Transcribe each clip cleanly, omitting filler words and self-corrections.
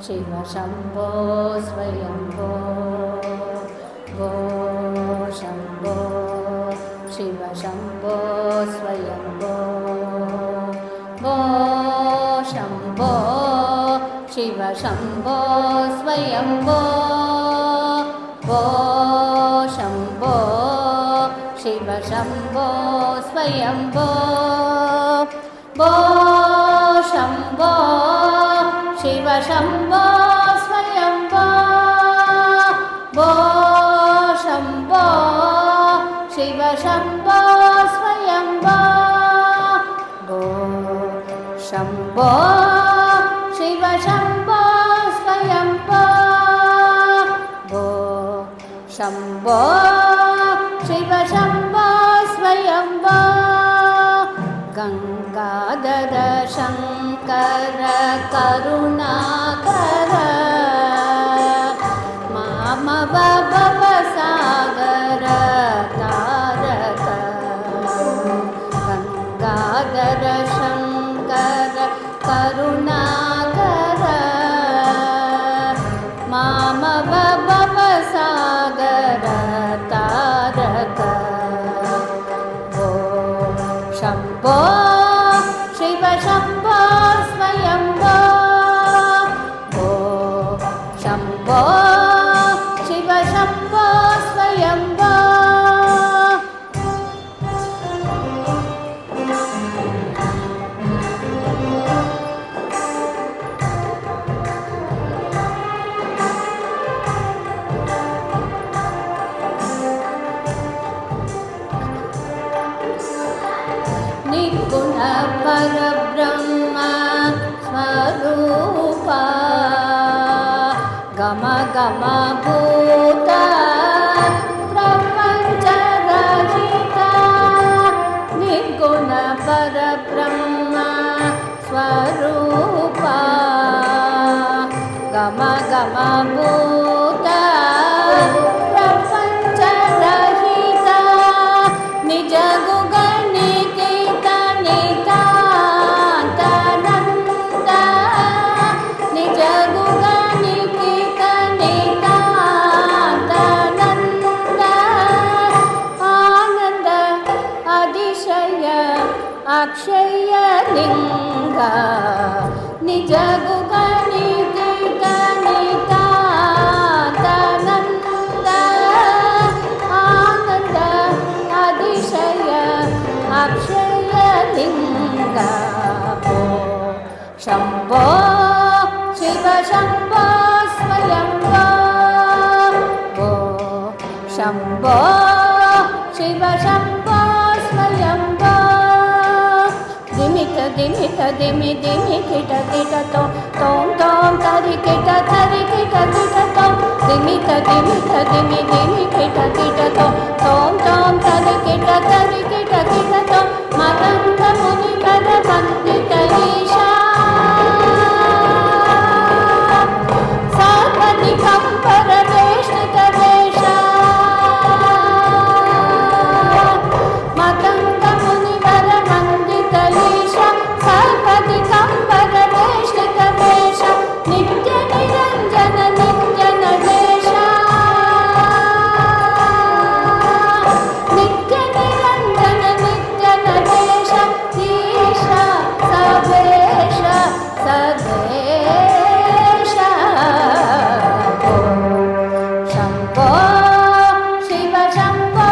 शिव शम्भो स्वयम्भो भो शम्भो शिव शम्भो स्वयम्भो भो शम्भो शिव शम्भो स्वयम्भो भो शम्भो शिव शम्भो स्वयम्भो भो शम्भो शिव शम्भो स्वयम्भो भो शम्भो शिव शम्भो स्वयम्भो भो शम्भो शिव शम्भो स्वयम्भो भो शम्भो शिव शम्भो स्वयम्भो गङ्गाधर शङ्कर करुणाकर मामव भवसागर तारक गङ्गाधर शङ्कर करुणाकर मामव भवसागर तारक शम्भो शिव शम्भो स्वयम्भो भो शम्भो शिव शम्भो स्वयम्भो निर्गुण परब्रह्म स्वरूपा गम गम भूत प्रपञ्च रहिता निर्गुण परब्रह्म स्वरूपा गम गम भूत प्रपञ्च रहिता निज अक्षय लिंग निज गुगनिकेत नितानंद आनंद अतिशय अक्षय लिंग भो शम्भो शिव शम्भो स्वयम्भो भो शम्भो शिव शम्भो स्वयम्भो दिमित दिमि दिमि किट किट तो तोम तोम तरि किट किट तो दिमित दिमि दिमि किट तो तोम तोम तरि किट तो मदंग मुनि वर वंदित ईशा सर्वदिगंबर वेष्टित वेशा मदंग मुनि वर वंदित ईशा सर्वदिगंबर वेष्टित वेश नित्य निरंजन नित्य नरेश नित्य निरंजन नित्य नरेश ईश सवेश सदेश शम्भो शिव शम्भो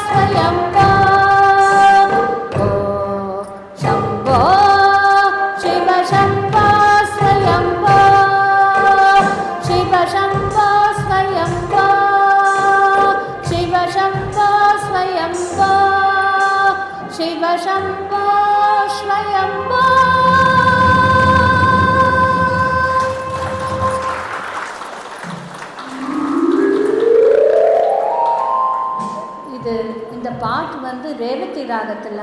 स्वयम्भो भो शम्भो शिव शम्भो स्वयम्भो शिव शम्भो स्वयम्भो शिव शम्भो स्वयम्भो शिव शम्भो स्वयम्भो இது இந்த பாட்டு வந்து ரேவதி ராகத்தில்